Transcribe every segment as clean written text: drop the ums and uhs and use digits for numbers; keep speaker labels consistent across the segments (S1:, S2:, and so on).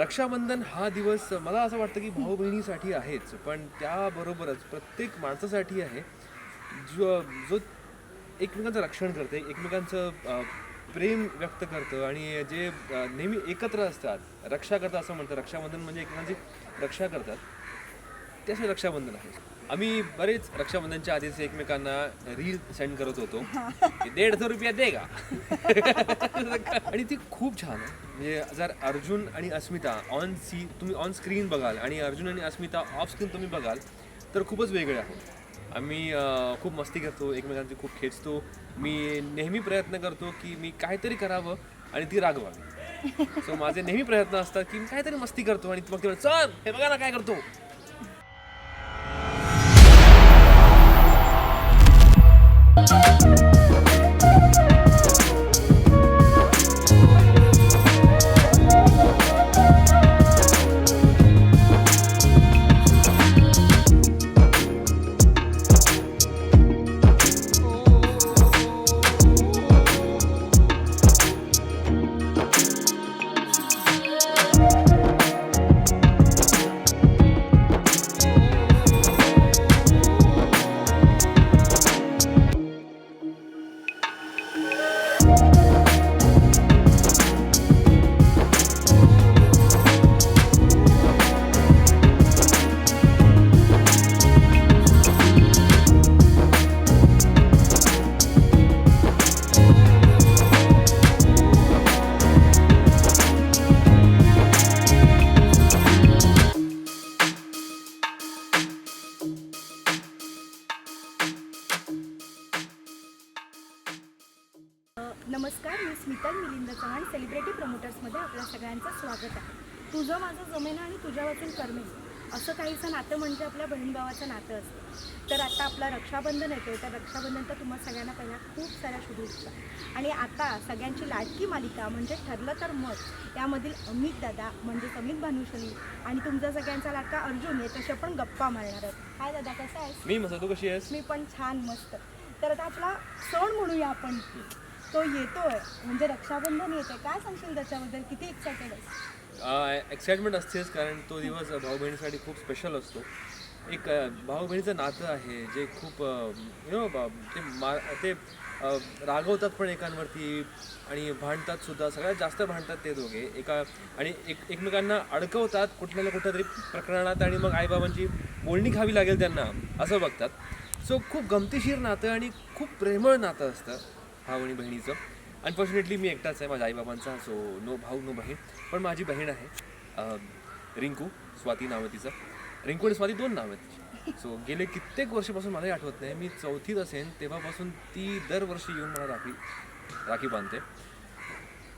S1: रक्षाबंधन हा दिवस मला असं वाटतं की भाऊ बहिणीसाठी आहेच, पण त्याबरोबरच प्रत्येक माणसासाठी आहे जो जो एकमेकांचं रक्षण करते, एकमेकांचं प्रेम व्यक्त करतं आणि जे नेहमी एकत्र असतात, रक्षा करतात असं म्हणतात. रक्षाबंधन म्हणजे एकमेकांची रक्षा करतात. त्याचे रक्षाबंधन आहे. आम्ही बरेच रक्षाबंधनच्या आधीच एकमेकांना रील सेंड करत होतो की ₹150 देगा. आणि ती खूप छान आहे. म्हणजे जर अर्जुन आणि अस्मिता तुम्ही ऑन स्क्रीन बघाल आणि अर्जुन आणि अस्मिता ऑफ स्क्रीन तुम्ही बघाल तर खूपच वेगळे आहोत. आम्ही खूप मस्ती करतो, एकमेकांची खूप खेचतो. मी नेहमी प्रयत्न करतो की मी काहीतरी करावं आणि ती रागवावी. सो माझे नेहमी प्रयत्न असतात की मी काहीतरी मस्ती करतो आणि मग ती म्हणते, चल हे बघा ना काय करतो.
S2: नमस्कार, मी स्मिता मिलिंद चव्हाण. सेलिब्रिटी प्रमोटर्समध्ये आपल्या सगळ्यांचं स्वागत आहे. तुझं माझं जमेना आणि तुझ्या वाचून कर्मेल असं काहीसं नातं म्हणजे आपल्या बहीण भावाचं नातं असतं. तर आता आपला रक्षाबंधन येतो, तर रक्षाबंधनचा तुम्हाला सगळ्यांना पहिला खूप साऱ्या शुभेच्छा. आणि आता सगळ्यांची लाडकी मालिका म्हणजे ठरलं तर मत यामधील अमित दादा म्हणजेच अमित भानुशाली आणि तुमचा सगळ्यांचा लाडका अर्जुन याच्याशी आपण गप्पा मारणार आहोत. हाय दादा, कसा आहेस?
S1: मी मस्त, तू कशी आहेस?
S2: मी पण छान, मस्त. तर आता आपला सण म्हणूया आपण, तो येतोय म्हणजे रक्षाबंधन येते. काय सांगशील त्याच्याबद्दल? किती एक्सायटेड आहेस?
S1: एक्साइटमेंट असतेच, कारण तो दिवस भाऊ बहिणीसाठी खूप स्पेशल असतो. एक भाऊ बहिणीचं नातं आहे जे खूप ते रागवतात पण एकांवरती आणि भांडतात सुद्धा. सगळ्यात जास्त भांडतात ते दोघे आणि एकमेकांना अडकवतात कुठल्या ना कुठल्या तरी प्रकरणात आणि मग आईबाबांची बोलणी खावी लागेल त्यांना असं बघतात. सो खूप गमतीशीर नातं आणि खूप प्रेमळ नातं असतं भाऊ आणि बहिणीचं. अनफॉर्च्युनेटली मी एकटाच आहे माझ्या आईबाबांचा, सो नो भाऊ नो बहीण. पण माझी बहीण आहे रिंकू, स्वाती नाव आहे तिचं. रिंकू आणि स्वाती 2 नावं आहेत तिची. सो गेले कित्येक वर्षापासून मलाही आठवत नाही, मी 4थीत असेन तेव्हापासून ती दरवर्षी येऊन मला राखी बांधते.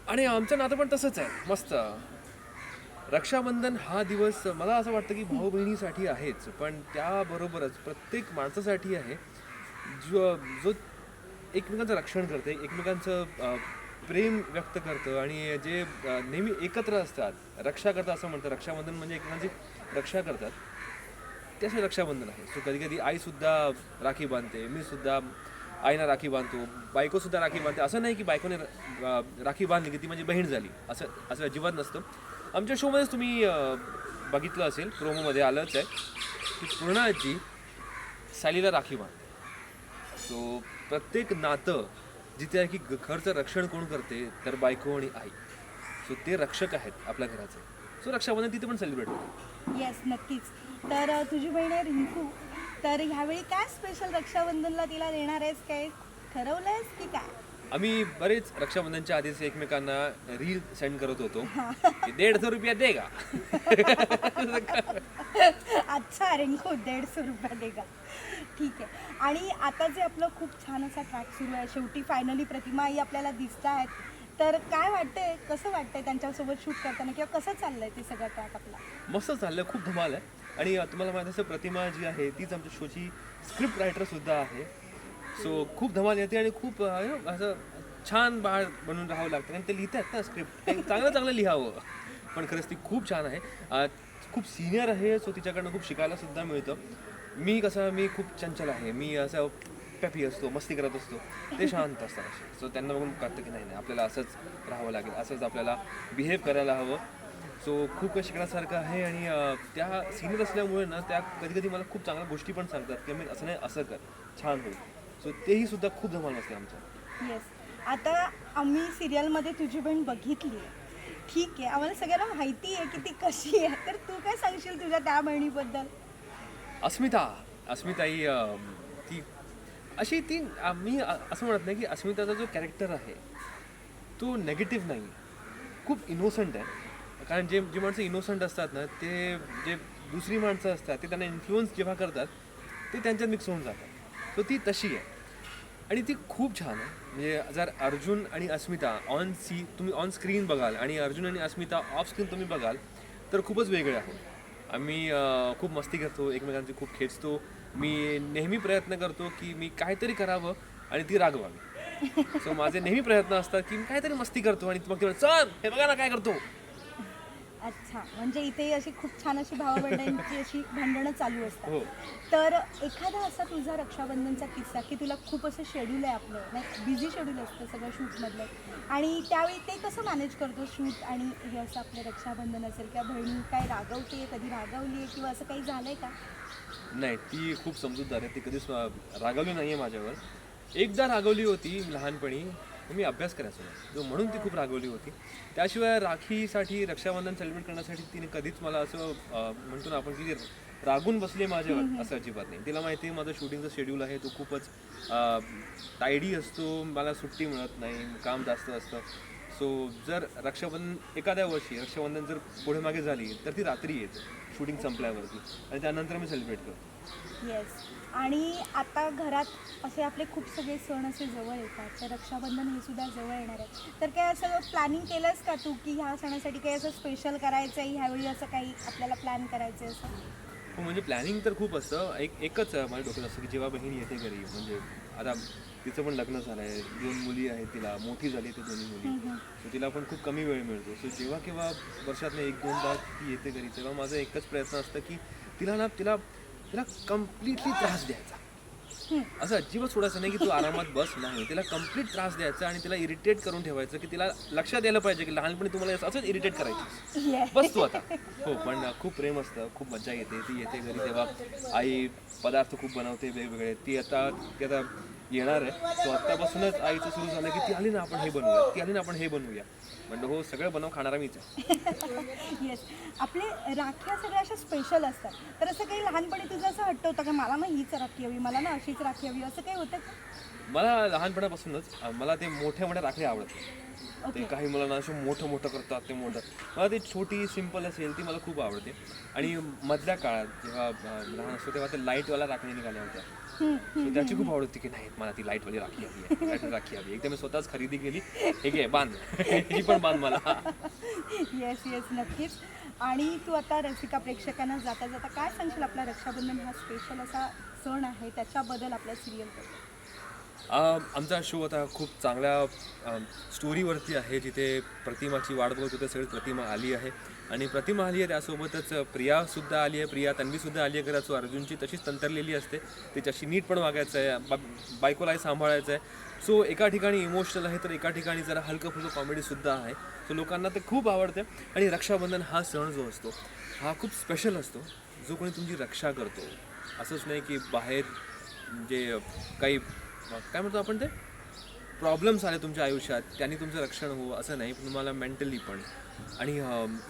S1: आणि आमचं नातं पण तसंच आहे, मस्त. रक्षाबंधन हा दिवस मला असं वाटतं की भाऊ बहिणीसाठी आहेच, पण त्याबरोबरच प्रत्येक माणसासाठी आहे जो एकमेकांचं रक्षण करते, एकमेकांचं प्रेम व्यक्त करतं आणि जे नेहमी एकत्र असतात, रक्षा करतात असं म्हणतात. रक्षाबंधन म्हणजे एकमेकांची रक्षा करतात. त्याचे रक्षाबंधन आहे. सो कधी कधी आईसुद्धा राखी बांधते, मी सुद्धा आईना राखी बांधतो, बायकोसुद्धा राखी बांधते. असं नाही की बायकोने राखी बांधली की ती माझी बहीण झाली, असं असं अजिबात नसतं. आमच्या शोमध्येच तुम्ही बघितलं असेल, प्रोमोमध्ये आलंच आहे की पूर्ण आजी सालीला राखी बांधते. सो प्रत्येक नातं जिथे आहे की घरचं रक्षण कोण करते, तर बायको आणि आई. सो ते रक्षक आहेत आपल्या घराचे. सो रक्षाबंधन तिथे पण सेलिब्रेट होतं.
S2: येस, नक्कीच. तर तुझी बहीण आहे रिंकू, तर ह्यावेळी काय स्पेशल रक्षाबंधनला तिला देणार आहेस? काय ठरवलं आहेस की काय?
S1: आम्ही बरेच रक्षाबंधनच्या आधीच एकमेकांना रील सेंड करत होतो की ₹150 देगा.
S2: अच्छा रिंकू, ₹150 देगा. ठीक आहे. आणि आता जे आपलं खूप छान असा ट्रॅक सुरू आहे, शेवटी फायनली प्रतिमाही आपल्याला दिसत आहेत. तर काय वाटतंय, कसं वाटतंय त्यांच्यासोबत शूट करताना, किंवा कसं चाललंय ते सगळं ट्रॅक आपला?
S1: मस्त चाललं, खूप धमाल आहे. आणि तुम्हाला माहिती असेल, प्रतिमा जी आहे तीच आमच्या शोची स्क्रिप्ट रायटरसुद्धा आहे. सो खूप धमाल येते आणि खूप असं छान बाळ बनून राहावं लागतं, कारण ते लिहितात ना स्क्रिप्ट, ते चांगलं चांगलं लिहावं. पण खरंच ती खूप छान आहे, खूप सिनियर आहे. सो तिच्याकडनं खूप शिकायलासुद्धा मिळतं. मी खूप चंचल आहे, मी असं पॅपी असतो, मस्ती करत असतो, ते शांत असतात असे. सो त्यांना बघून कळतं की नाही आपल्याला असंच राहावं लागेल, असंच आपल्याला बिहेव करायला हवं. सो खूप काही शिकण्यासारखं आहे आणि त्या सिनियर असल्यामुळे ना त्या कधी कधी मला खूप चांगल्या गोष्टी पण सांगतात की मी असं नाही असं कर छान होईल. सो तेही सुद्धा खूप धमाल असते आमचं.
S2: येस. आता आम्ही सिरियलमध्ये तुझी बहीण बघितली आहे, ठीक आहे, आम्हाला सगळ्यांना माहिती आहे की ती कशी आहे, तर तू काय सांगशील तुझ्या त्या बहिणीबद्दल?
S1: अस्मिता ही ती अशी ती मी असं म्हणत नाही की अस्मिताचा जो कॅरेक्टर आहे तो नेगेटिव्ह नाही, खूप इनोसंट आहे. कारण जी माणसं इनोसंट असतात ना ते जे दुसरी माणसं असतात ते त्यांना इन्फ्लुअन्स जेव्हा करतात ते त्यांच्यात मिक्स होऊन जातात. सो ती तशी आहे आणि ती खूप छान आहे. म्हणजे जर अर्जुन आणि अस्मिता तुम्ही ऑन स्क्रीन बघाल आणि अर्जुन आणि अस्मिता ऑफ स्क्रीन तुम्ही बघाल तर खूपच वेगळे आहोत. आम्ही खूप मस्ती करतो, एकमेकांची खूप खेचतो. मी नेहमी प्रयत्न करतो की मी काहीतरी करावं आणि ती रागवावी. सो माझे नेहमी प्रयत्न असतात की मी काहीतरी मस्ती करतो आणि मग ती चल हे बघा ना काय करतो.
S2: अच्छा, म्हणजे इथे अशी खूप छान अशी भावबंडांची अशी भांडणं चालू
S1: हो.
S2: असतात. तर एखादा असा तुझा रक्षाबंधनचा किस्सा की तुला खूप असं शेड्यूल आहे आपलं, नाही बिझी शेड्यूल असतं सगळं शूटमधलं, आणि त्यावेळी ते कसं मॅनेज करतो शूट आणि हे असं आपलं रक्षाबंधन असेल किंवा बहिणी काय रागवते, कधी रागवली आहे किंवा असं काही झालंय का?
S1: नाही, ती खूप समजूतदार आहे. ती कधीच रागावली नाही आहे माझ्यावर. एकदा रागवली होती लहानपणी, मी अभ्यास करायचो नाही जो म्हणून ती खूप रागवली होती. त्याशिवाय राखीसाठी रक्षाबंधन सेलिब्रेट करण्यासाठी तिने कधीच मला असं म्हणतो ना आपण की रागून बसले माझ्यावर असं अजिबात नाही. तिला माहिती आहे माझं शूटिंगचं शेड्यूल आहे तो खूपच टायडी असतो, मला सुट्टी मिळत नाही, काम जास्त असतं. सो जर रक्षाबंधन एखाद्या वर्षी रक्षाबंधन जर पुढे मागे झाली तर ती रात्री येते शूटिंग संपल्यावरती आणि त्यानंतर मी सेलिब्रेट करतो.
S2: येस. आणि आता घरात असे आपले खूप सगळे सण असे जवळ येतात, तर रक्षाबंधन हे सुद्धा जवळ येणार आहे, तर काय असं प्लॅनिंग केलंस का तू की ह्या सणासाठी काही असं स्पेशल करायचं आहे ह्यावेळी, असं काही आपल्याला प्लॅन करायचं आहे असं?
S1: हो, म्हणजे प्लॅनिंग तर खूप असतं. एकच माझ्या डोक्यात असतं की जेव्हा बहीण येते घरी, म्हणजे आता तिचं पण लग्न झालं आहे, 2 मुली आहेत तिला, मोठी झाली ते दोन्ही मुली. सो तिला पण खूप कमी वेळ मिळतो. सो जेव्हा केव्हा वर्षातनं 1-2दा ती येते घरी तेव्हा माझं एकच प्रयत्न असतं की तिला तिला कम्प्लिटली त्रास द्यायचा. असं अजिबात सोडायचं नाही की तू आरामात बस, नाही, तिला कम्प्लीट त्रास द्यायचा आणि तिला इरिटेट करून ठेवायचं की तिला लक्षात यायला पाहिजे की लहानपणी तुम्हाला असंच इरिटेट करायची, बस तू आता. हो, पण खूप प्रेम असतं, खूप मजा येते. ती येते घरी तेव्हा आई पदार्थ खूप बनवते वेगवेगळे. ती आता येणार आहे, तो आत्तापासूनच आईचं सुरू झालं की ती आली ना आपण हे बनवूया, ती आली ना आपण हे बनवूया. म्हणलं हो, सगळं बनव, खाणारा मीच आहे.
S2: येस. आपले राख्या सगळ्या अशा स्पेशल असतात, तर असं काही लहानपणी तुझं असं हट्ट होतं का मला ना हीच राखी हवी, मला ना अशीच राखी हवी, असं काही होतं का?
S1: मला लहानपणापासूनच मला ते मोठ्या राखड्या आवडतात. ते काही मुलांना असं मोठं करतात ते मोठं. मला ते छोटी सिम्पल असेल ती मला खूप आवडते. आणि मधल्या काळात जेव्हा लहान असतो तेव्हा ते लाईटवाल्या राखण्या निघाल्या होत्या. So त्याची खूप आवड होती की नाही मला ती लाईटवाली राखी हवी आहे, लाईटवाली राखी हवी. एकदा मी स्वतःच खरेदी केली, हे घे बांध, ही पण बांध मला.
S2: येस येस, नक्कीच. आणि तू आता रसिका प्रेक्षकांना जाता जाता काय सांगशील? आपला रक्षाबंधन हा स्पेशल असा सण आहे, त्याच्याबद्दल आपल्या सिरियलबद्दल.
S1: आमचा शो आता खूप चांगल्या स्टोरीवरती आहे, जिथे प्रतिमाची वाट बघत होते सगळी प्रतिमा आली आहे. आणि प्रतिमा आली आहे त्यासोबतच प्रियासुद्धा आली आहे, प्रिया तन्वीसुद्धा आली आहे घरात. सो अर्जुनची तशीच तंतरलेली असते, तिच्याशी नीट पण वागायचं आहे, बायकोलाही सांभाळायचं आहे. सो एका ठिकाणी इमोशनल आहे तर एका ठिकाणी जरा हलकं फुलकं कॉमेडीसुद्धा आहे. सो लोकांना ते खूप आवडते. आणि रक्षाबंधन हा सण जो असतो हा खूप स्पेशल असतो, जो कोणी तुमची रक्षा करतो. असंच नाही की बाहेर जे काही काय म्हणतो आपण ते प्रॉब्लेम्स आले तुमच्या आयुष्यात त्यांनी तुमचं रक्षण हो असं नाही, पण तुम्हाला मेंटली पण आणि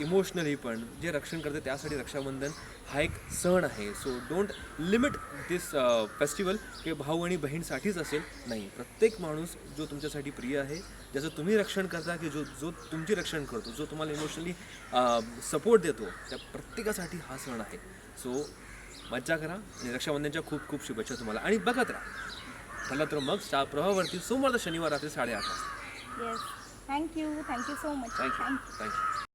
S1: इमोशनली पण जे रक्षण करते त्यासाठी रक्षाबंधन हा एक सण आहे. So don't limit this festival की भाऊ आणि बहीणसाठीच असेल, नाही, प्रत्येक माणूस जो तुमच्यासाठी प्रिय आहे, ज्याचं तुम्ही रक्षण करता की जो तुमची रक्षण करतो, जो तुम्हाला इमोशनली सपोर्ट देतो, त्या प्रत्येकासाठी हा सण आहे. सो मज्जा करा आणि रक्षाबंधनच्या खूप खूप शुभेच्छा तुम्हाला. आणि बघत राहा झालं तर मग स्टार प्रवाहावरती सोमवार ते शनिवार रात्री 8:30 वाजता.
S2: Yes, thank you so much.
S1: Thank you.